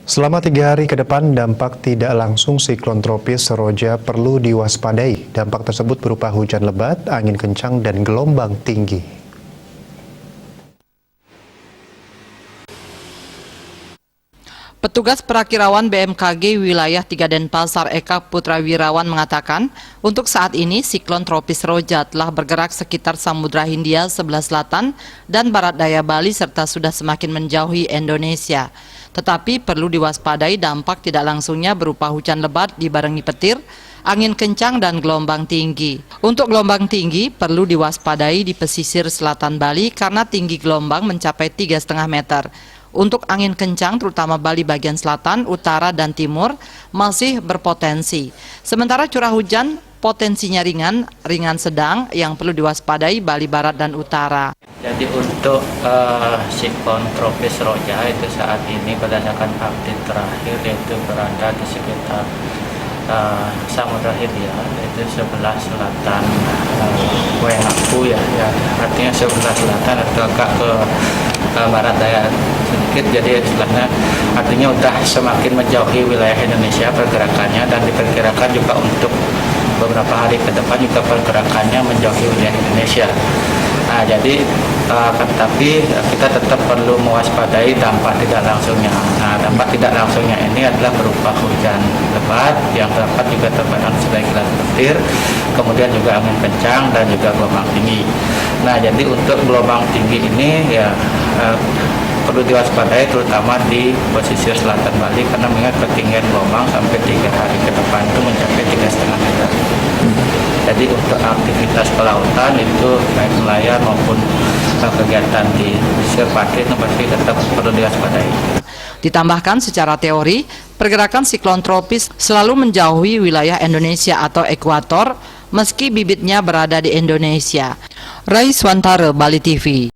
Selama 3 hari ke depan, dampak tidak langsung siklon tropis Roja perlu diwaspadai. Dampak tersebut berupa hujan lebat, angin kencang, dan gelombang tinggi. Petugas Perakirawan BMKG Wilayah 3 Denpasar Eka Putrawirawan mengatakan, untuk saat ini siklon tropis Roja telah bergerak sekitar Samudra Hindia sebelah selatan dan barat daya Bali serta sudah semakin menjauhi Indonesia. Tetapi perlu diwaspadai dampak tidak langsungnya berupa hujan lebat dibarengi petir, angin kencang dan gelombang tinggi. Untuk gelombang tinggi perlu diwaspadai di pesisir selatan Bali karena tinggi gelombang mencapai 3,5 meter. Untuk angin kencang terutama Bali bagian selatan, utara, dan timur masih berpotensi. Sementara curah hujan potensinya ringan sedang yang perlu diwaspadai Bali Barat dan Utara. Jadi untuk siklon tropis Roja itu saat ini berdasarkan update terakhir yaitu berada di sekitar Samudra Hindia, yaitu sebelah selatan Wehaku ya, artinya sebelah selatan atau agak ke barat daya sedikit, jadi istilahnya artinya udah semakin menjauhi wilayah Indonesia pergerakannya, dan diperkirakan juga untuk beberapa hari ke depan juga pergerakannya menjauhi wilayah Indonesia. Nah, jadi tapi kita tetap perlu mewaspadai dampak tidak langsungnya. Nah, dampak tidak langsungnya ini adalah berupa hujan lebat yang dapat juga terkadang sebagai kilat petir, kemudian juga angin kencang dan juga gelombang tinggi. Nah, jadi untuk gelombang tinggi ini ya perlu diwaspadai terutama di pesisir selatan Bali karena mengingat ketinggian gelombang sampai 3 hari ke depan itu mencapai 3,5 meter. Jadi untuk aktivitas kelautan itu baik nelayan maupun kegiatan di pesisir pantai itu pasti tetap perlu diwaspadai. Ditambahkan secara teori, pergerakan siklon tropis selalu menjauhi wilayah Indonesia atau ekuator meski bibitnya berada di Indonesia. Rai Swantara, Bali TV.